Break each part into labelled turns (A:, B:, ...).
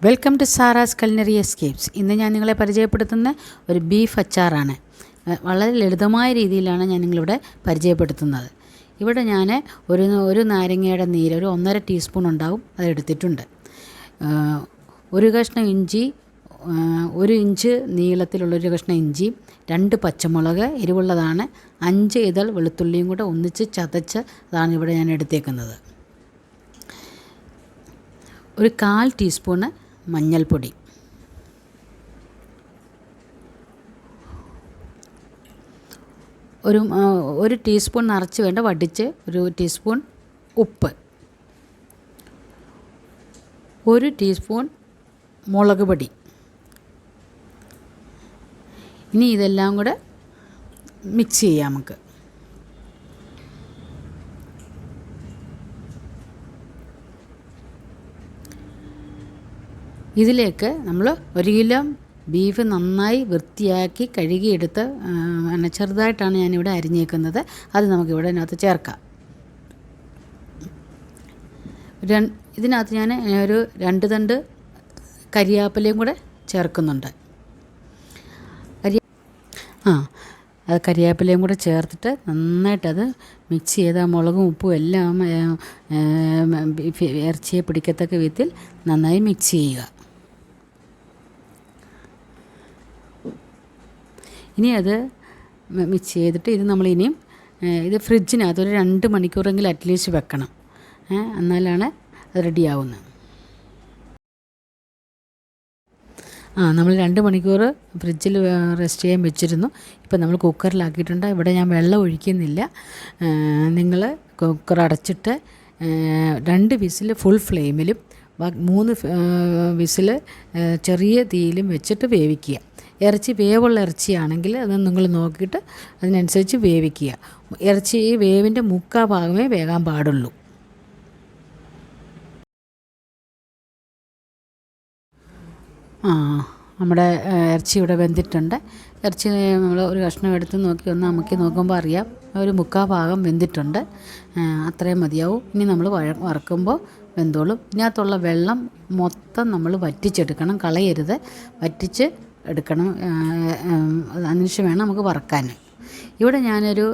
A: Welcome to Sara's culinary escapes. ഇന്ന് ഞാൻ നിങ്ങളെ പരിചയപ്പെടുത്തുന്ന ഒരു ബീഫ് അച്ചാറാണ്. വളരെ ലളിതമായ രീതിയിലാണ് ഞാൻ നിങ്ങളിവിടെ പരിചയപ്പെടുത്തുന്നത്. ഇവിടെ ഞാൻ ഒരു നാരങ്ങയുടെ നീര് ഒരു 1.5 ടീസ്പൂൺ ഉണ്ടാവും, അതെടുത്തിട്ടുണ്ട്. ഒരു കഷ്ണം ഇഞ്ചി, 1 ഇഞ്ച് നീളത്തിലുള്ളൊരു കഷ്ണം ഇഞ്ചി, 2 പച്ചമുളക് എരിവുള്ളതാണ്, 5 ഇതൾ വെളുത്തുള്ളിയും കൂടെ ഒന്നിച്ച് ചതച്ച് അതാണ് ഇവിടെ ഞാൻ എടുത്തേക്കുന്നത്. ഒരു 1/4 ടീസ്പൂണ് മഞ്ഞൾപ്പൊടി, ഒരു ടീസ്പൂൺ നിറച്ച് വേണ്ട വടിച്ച് 1 ടീസ്പൂൺ ഉപ്പ്, 1 ടീസ്പൂൺ മുളക് പൊടി. ഇനി ഇതെല്ലാം കൂടെ മിക്സ് ചെയ്യാം നമുക്ക്. ഇതിലേക്ക് നമ്മൾ 1 കിലോ ബീഫ് നന്നായി വൃത്തിയാക്കി കഴുകിയെടുത്ത് ചെറുതായിട്ടാണ് ഞാനിവിടെ അരിഞ്ഞേക്കുന്നത്. അത് നമുക്കിവിടെ ഇതിനകത്ത് ചേർക്കാം. ഇതിനകത്ത് ഞാൻ ഒരു 2 തണ്ട് കരിയാപ്പിലയും കൂടെ ചേർക്കുന്നുണ്ട്. അത് കരിയാപ്പിലയും കൂടെ ചേർത്തിട്ട് നന്നായിട്ടത് മിക്സ് ചെയ്ത് മുളകും ഉപ്പും എല്ലാം ഇറച്ചിയെ പിടിക്കത്തക്ക വിധത്തിൽ നന്നായി മിക്സ് ചെയ്യുക. ഇനി അത് മിക്സ് ചെയ്തിട്ട് ഇത് നമ്മളിനിയും ഇത് ഫ്രിഡ്ജിനകത്ത് ഒരു 2 മണിക്കൂറെങ്കിലും അറ്റ്ലീസ്റ്റ് വെക്കണം. എന്നാലാണ് അത് റെഡിയാവുന്നത്. നമ്മൾ 2 മണിക്കൂർ ഫ്രിഡ്ജിൽ റെസ്റ്റ് ചെയ്യാൻ വെച്ചിരുന്നു. ഇപ്പം നമ്മൾ കുക്കറിലാക്കിയിട്ടുണ്ട്. ഇവിടെ ഞാൻ വെള്ളം ഒഴിക്കുന്നില്ല. നിങ്ങൾ കുക്കർ അടച്ചിട്ട് 2 വിസിൽ ഫുൾ ഫ്ലെയിമിലും 3 വിസിൽ ചെറിയ തീയിലും വെച്ചിട്ട് വേവിക്കുക. ഇറച്ചി വേവുള്ള ഇറച്ചിയാണെങ്കിൽ അത് നിങ്ങൾ നോക്കിയിട്ട് അതിനനുസരിച്ച് വേവിക്കുക. ഇറച്ചി വേവിൻ്റെ 3/4 ഭാഗമേ വേകാൻ പാടുള്ളൂ. നമ്മുടെ ഇറച്ചി ഇവിടെ വെന്തിട്ടുണ്ട്. ഇറച്ചി നമ്മൾ ഒരു കഷ്ണം എടുത്ത് നോക്കി ഒന്ന് അമുക്കി നോക്കുമ്പോൾ അറിയാം ഒരു 3/4 ഭാഗം വെന്തിട്ടുണ്ട്. അത്രയും മതിയാവും. ഇനി നമ്മൾ വറക്കുമ്പോൾ വെന്തോളും. ഇതിനകത്തുള്ള വെള്ളം മൊത്തം നമ്മൾ വറ്റിച്ചെടുക്കണം, കളയരുത്, വറ്റിച്ച് എടുക്കണം. അതിനുശേഷം വേണം നമുക്ക് വറക്കാൻ. ഇവിടെ ഞാനൊരു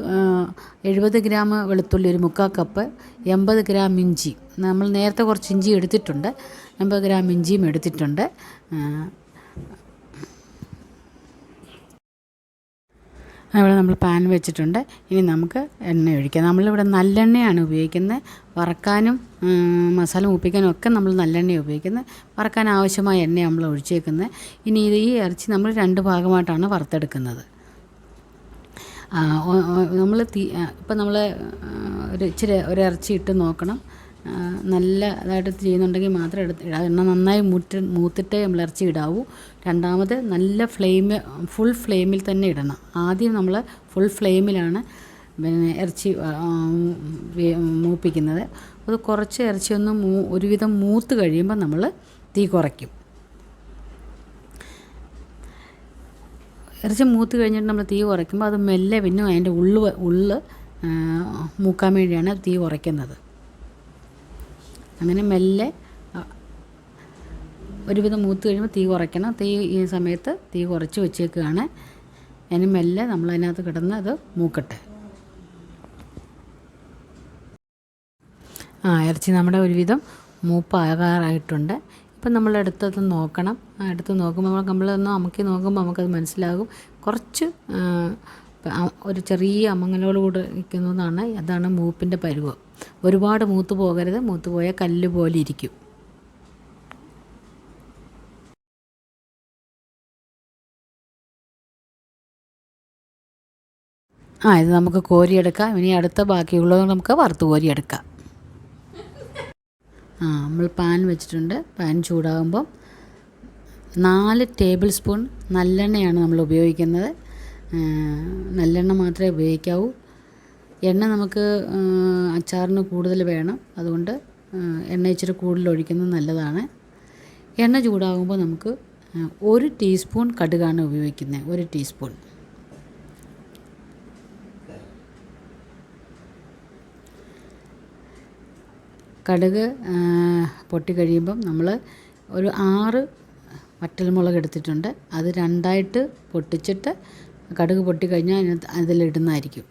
A: 70 ഗ്രാം വെളുത്തുള്ളി, ഒരു 3/4 കപ്പ്, 80 ഗ്രാം ഇഞ്ചി, നമ്മൾ നേരത്തെ കുറച്ച് ഇഞ്ചി എടുത്തിട്ടുണ്ട്, 80 ഗ്രാം ഇഞ്ചിയും എടുത്തിട്ടുണ്ട്. അവിടെ നമ്മൾ പാൻ വെച്ചിട്ടുണ്ട്. ഇനി നമുക്ക് എണ്ണ ഒഴിക്കാം. നമ്മളിവിടെ നല്ലെണ്ണയാണ് ഉപയോഗിക്കുന്നത്. വറക്കാനും മസാല മൂപ്പിക്കാനും ഒക്കെ നമ്മൾ നല്ലെണ്ണയാണ് ഉപയോഗിക്കുന്നത്. വറക്കാൻ ആവശ്യമായ എണ്ണ നമ്മൾ ഒഴിച്ചേക്കുന്നത്. ഇനി ഈ ഇറച്ചി നമ്മൾ 2 ഭാഗമായിട്ടാണ് വറുത്തെടുക്കുന്നത്. നമ്മൾ ഇപ്പം നമ്മൾ ഒരു ഇറച്ചി ഇട്ട് നോക്കണം. നല്ല ഇതായിട്ട് ചെയ്യുന്നുണ്ടെങ്കിൽ മാത്രം എണ്ണ നന്നായി മൂത്തിട്ടേ നമ്മൾ ഇറച്ചി ഇടാവൂ. രണ്ടാമത് നല്ല ഫുൾ ഫ്ലെയിമിൽ തന്നെ ഇടണം. ആദ്യം നമ്മൾ ഫുൾ ഫ്ലെയിമിലാണ് ഇറച്ചി മൂപ്പിക്കുന്നത്. അത് കുറച്ച് ഇറച്ചി ഒന്ന് ഒരുവിധം മൂത്ത് കഴിയുമ്പോൾ നമ്മൾ തീ കുറയ്ക്കും. ഇറച്ചി മൂത്ത് കഴിഞ്ഞിട്ട് നമ്മൾ തീ കുറയ്ക്കുമ്പോൾ അത് മെല്ലെ പിന്നെ അതിൻ്റെ ഉള്ള് മൂക്കാൻ വേണ്ടിയാണ് തീ കുറയ്ക്കുന്നത്. അങ്ങനെ മെല്ലെ ഒരുവിധം മൂത്ത് കഴിയുമ്പോൾ തീ കുറയ്ക്കണം. ഈ സമയത്ത് തീ കുറച്ച് വെച്ചേക്കുകയാണ്. അതിന് മെല്ലെ നമ്മളതിനകത്ത് കിടന്ന് അത് മൂക്കട്ടെ. ഇറച്ചി നമ്മുടെ ഒരുവിധം മൂപ്പാകാറായിട്ടുണ്ട്. ഇപ്പം നമ്മൾ എടുത്തത് നോക്കണം. എടുത്ത് നോക്കുമ്പോൾ നമ്മളൊന്ന് അമുക്കി നോക്കുമ്പോൾ നമുക്കത് മനസ്സിലാകും. കുറച്ച് ഒരു ചെറിയ അമങ്ങലോട് കൂടെ നിൽക്കുന്നതാണ്. അതാണ് മൂപ്പിൻ്റെ പരുവം. ഒരുപാട് മൂത്ത് പോകരുത്. മൂത്ത് പോയാൽ കല്ല് പോലെ ഇരിക്കും. ഇത് നമുക്ക് കോരിയെടുക്കാം. ഇനി അടുത്ത ബാക്കിയുള്ളത് നമുക്ക് വറുത്ത് കോരിയെടുക്കാം. നമ്മൾ പാൻ വെച്ചിട്ടുണ്ട്. പാൻ ചൂടാകുമ്പം 4 ടേബിൾ സ്പൂൺ നല്ലെണ്ണയാണ് നമ്മൾ ഉപയോഗിക്കുന്നത്. നല്ലെണ്ണ മാത്രമേ ഉപയോഗിക്കാവൂ. എണ്ണ നമുക്ക് അച്ചാറിന് കൂടുതൽ വേണം. അതുകൊണ്ട് എണ്ണ ഇച്ചിരി കൂടുതൽ ഒഴിക്കുന്നത് നല്ലതാണ്. എണ്ണ ചൂടാകുമ്പോൾ നമുക്ക് 1 ടീസ്പൂൺ കടുകാണ് ഉപയോഗിക്കുന്നത്. 1 ടീസ്പൂൺ. കടുക് പൊട്ടി കഴിയുമ്പം നമ്മൾ ഒരു 6 വറ്റൽമുളക് എടുത്തിട്ടുണ്ട്. അത് രണ്ടായിട്ട് പൊട്ടിച്ചിട്ട് കടുക് പൊട്ടിക്കഴിഞ്ഞാൽ അതിലിടുന്നതായിരിക്കും.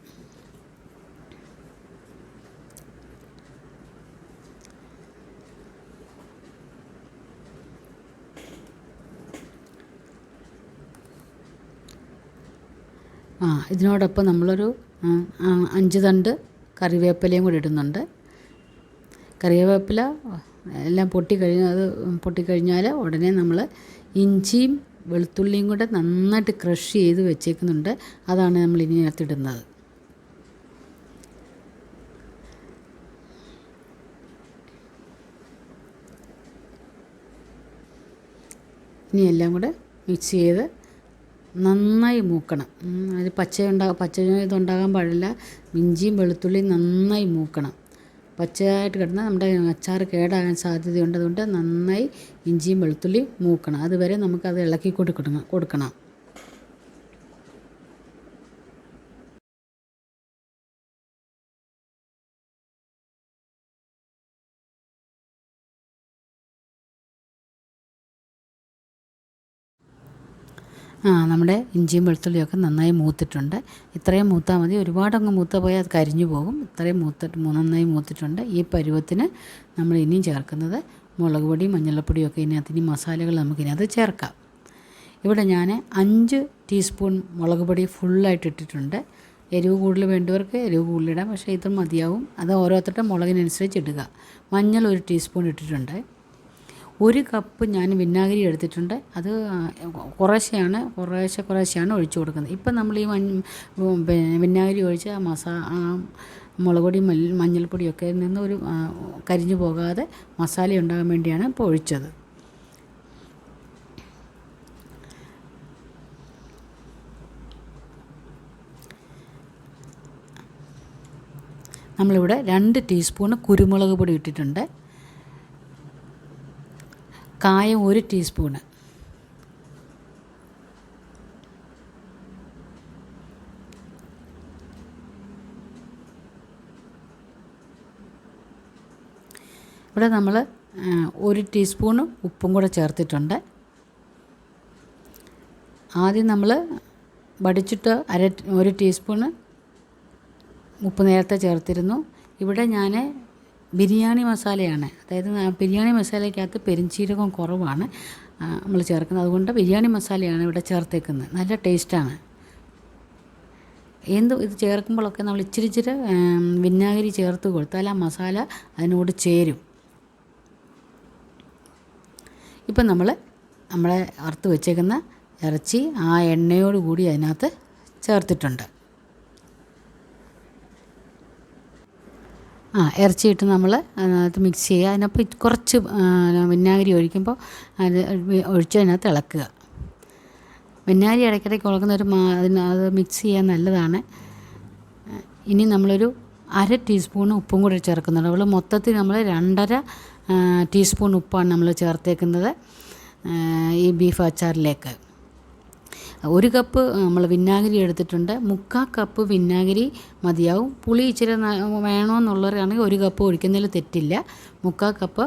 A: ഇതിനോടൊപ്പം നമ്മളൊരു 5 തണ്ട് കറിവേപ്പിലയും കൂടി ഇടുന്നുണ്ട്. കറിവേപ്പില എല്ലാം പൊട്ടിക്കഴിഞ്ഞാൽ ഉടനെ നമ്മൾ ഇഞ്ചിയും വെളുത്തുള്ളിയും കൂടെ നന്നായിട്ട് ക്രഷ് ചെയ്ത് വെച്ചേക്കുന്നുണ്ട്. അതാണ് നമ്മൾ ഇനി ഇതിനകത്തിടുന്നത്. ഇനി എല്ലാം കൂടെ മിക്സ് ചെയ്ത് നന്നായി മൂക്കണം. അത് പച്ച ഇതുണ്ടാകാൻ പാടില്ല. ഇഞ്ചിയും വെളുത്തുള്ളിയും നന്നായി മൂക്കണം. പച്ചയായിട്ട് കിടന്നാൽ നമ്മുടെ അച്ചാർ കേടാകാൻ സാധ്യതയുണ്ട്. അതുകൊണ്ട് നന്നായി ഇഞ്ചിയും വെളുത്തുള്ളിയും മൂക്കണം. അതുവരെ നമുക്കത് ഇളക്കി കൊടുക്കണം. നമ്മുടെ ഇഞ്ചിയും വെളുത്തുള്ളിയൊക്കെ നന്നായി മൂത്തിട്ടുണ്ട്. ഇത്രയും മൂത്താൽ മതി. ഒരുപാടങ്ങ് മൂത്ത പോയാൽ അത് കരിഞ്ഞു പോകും. ഇത്രയും നന്നായി മൂത്തിട്ടുണ്ട്. ഈ പരുവത്തിന് നമ്മൾ ഇനിയും ചേർക്കുന്നത് മുളക് പൊടി, മഞ്ഞൾപ്പൊടിയൊക്കെ ഇതിനകത്ത് ഇനി മസാലകൾ നമുക്കിതിനകത്ത് ചേർക്കാം. ഇവിടെ ഞാൻ 5 ടീസ്പൂൺ മുളക് പൊടി ഫുള്ളായിട്ട് ഇട്ടിട്ടുണ്ട്. എരിവ് കൂടുതൽ വേണ്ടവർക്ക് എരിവ് കൂടുതലിടാം. പക്ഷേ ഇത് മതിയാവും. അത് ഓരോരുത്തരുടെ മുളകിനനുസരിച്ച് ഇടുക. മഞ്ഞൾ 1 ടീസ്പൂൺ ഇട്ടിട്ടുണ്ട്. 1 കപ്പ് ഞാൻ വിനാഗിരി എടുത്തിട്ടുണ്ട്. അത് കുറേശ്ശെയാണ് ഒഴിച്ചു കൊടുക്കുന്നത്. ഇപ്പം നമ്മൾ ഈ വിനാഗിരി ഒഴിച്ച് മുളക് പൊടി, മഞ്ഞൾപ്പൊടിയൊക്കെ നിന്ന് ഒരു കരിഞ്ഞു പോകാതെ മസാല ഉണ്ടാകാൻ വേണ്ടിയാണ് ഇപ്പോൾ ഒഴിച്ചത്. നമ്മളിവിടെ 2 ടീസ്പൂൺ കുരുമുളക് പൊടി ഇട്ടിട്ടുണ്ട്. കായം 1 ടീസ്പൂണ്. ഇവിടെ നമ്മൾ 1 ടീസ്പൂണ് ഉപ്പും കൂടെ ചേർത്തിട്ടുണ്ട്. ആദ്യം നമ്മൾ വടിച്ചിട്ട് 1 ടീസ്പൂണ് ഉപ്പ് നേരത്തെ ചേർത്തിരുന്നു. ഇവിടെ ഞാൻ ബിരിയാണി മസാലയാണ്, അതായത് ബിരിയാണി മസാലയ്ക്കകത്ത് പെരുംജീരകം കുറവാണ് നമ്മൾ ചേർക്കുന്നത്. അതുകൊണ്ട് ബിരിയാണി മസാലയാണ് ഇവിടെ ചേർത്തേക്കുന്നത്. നല്ല ടേസ്റ്റാണ്. ഇത് ചേർക്കുമ്പോഴൊക്കെ നമ്മൾ ഇച്ചിരി വിനാഗിരി ചേർത്ത് കൊടുത്താൽ ആ മസാല അതിനോട് ചേരും. ഇപ്പം നമ്മളെ വറുത്ത് വെച്ചേക്കുന്ന ഇറച്ചി ആ എണ്ണയോട് കൂടി അതിനകത്ത് ചേർത്തിട്ടുണ്ട്. ഇറച്ചിയിട്ട് നമ്മൾ അതിനകത്ത് മിക്സ് ചെയ്യുക. അതിനപ്പോൾ കുറച്ച് വിനാഗിരി ഒഴിക്കുമ്പോൾ അത് ഒഴിച്ചതിനകത്ത് ഇളക്കുക. വിനാഗിരി ഇടയ്ക്കിടയ്ക്ക് ഇളക്കുന്ന അത് മിക്സ് ചെയ്യാൻ നല്ലതാണ്. ഇനി നമ്മളൊരു 1/2 ടീസ്പൂൺ ഉപ്പും കൂടി ചേർക്കുന്നുണ്ട്. മൊത്തത്തിൽ നമ്മൾ 2.5 ടീസ്പൂൺ ഉപ്പാണ് നമ്മൾ ചേർത്തേക്കുന്നത് ഈ ബീഫ് അച്ചാറിലേക്ക്. 1 കപ്പ് നമ്മൾ വിനാഗിരി എടുത്തിട്ടുണ്ട്. 3/4 കപ്പ് വിനാഗിരി മതിയാവും. പുളി ഇച്ചിരി വേണമെന്നുള്ളവരാണെങ്കിൽ 1 കപ്പ് ഒഴിക്കുന്നതിൽ തെറ്റില്ല. 3/4 കപ്പ്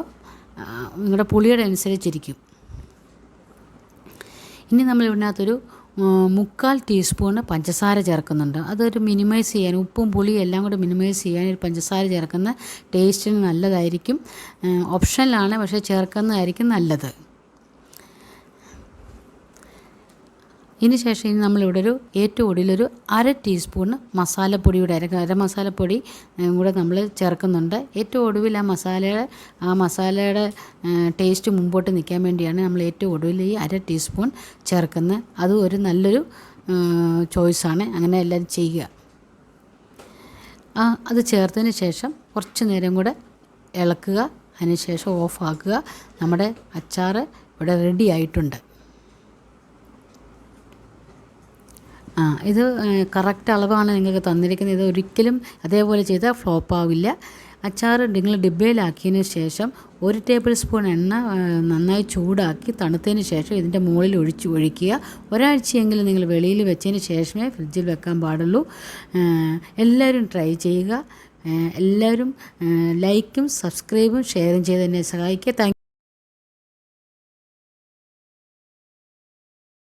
A: നിങ്ങളുടെ പുളിയുടെ അനുസരിച്ചിരിക്കും. ഇനി നമ്മൾ ഇതിനകത്തൊരു 3/4 ടീസ്പൂണ് പഞ്ചസാര ചേർക്കുന്നുണ്ട്. അതൊരു മിനിമൈസ് ചെയ്യാൻ, ഉപ്പും പുളിയും എല്ലാം കൂടെ മിനിമൈസ് ചെയ്യാൻ ഒരു പഞ്ചസാര ചേർക്കുന്ന ടേസ്റ്റിന് നല്ലതായിരിക്കും. ഓപ്ഷനിലാണ്, പക്ഷേ ചേർക്കുന്നതായിരിക്കും നല്ലത്. ഇതിന് ശേഷം ഇനി നമ്മളിവിടെ ഏറ്റവും ഒടുവിലൊരു 1/2 ടീസ്പൂണ് മസാലപ്പൊടിയുടെ അര മസാലപ്പൊടി കൂടെ നമ്മൾ ചേർക്കുന്നുണ്ട്. ഏറ്റവും ഒടുവിൽ ആ മസാലയുടെ ടേസ്റ്റ് മുമ്പോട്ട് നിൽക്കാൻ വേണ്ടിയാണ് നമ്മൾ ഏറ്റവും ഒടുവിൽ ഈ 1/2 ടീസ്പൂൺ ചേർക്കുന്നത്. അത് ഒരു നല്ലൊരു ചോയ്സാണ്. അങ്ങനെ എല്ലാവരും ചെയ്യുക. അത് ചേർത്തതിന് ശേഷം കുറച്ച് നേരം കൂടെ ഇളക്കുക. അതിന് ശേഷം ഓഫാക്കുക. നമ്മുടെ അച്ചാർ ഇവിടെ റെഡി ആയിട്ടുണ്ട്. ഇത് കറക്റ്റ് അളവാണ് നിങ്ങൾക്ക് തന്നിരിക്കുന്നത്. ഇത് ഒരിക്കലും അതേപോലെ ചെയ്താൽ ഫ്ലോപ്പ് ആവില്ല. അച്ചാർ നിങ്ങൾ ഡിബ്ബയിലാക്കിയതിന് ശേഷം 1 ടേബിൾ സ്പൂൺ എണ്ണ നന്നായി ചൂടാക്കി തണുത്തതിന് ശേഷം ഇതിൻ്റെ മുകളിൽ ഒഴിക്കുക. ഒരാഴ്ചയെങ്കിലും നിങ്ങൾ വെളിയിൽ വെച്ചതിന് ശേഷമേ ഫ്രിഡ്ജിൽ വെക്കാൻ പാടുള്ളൂ. എല്ലാവരും ട്രൈ ചെയ്യുക. എല്ലാവരും ലൈക്കും സബ്സ്ക്രൈബും ഷെയറും ചെയ്ത് എന്നെ സഹായിക്കുക.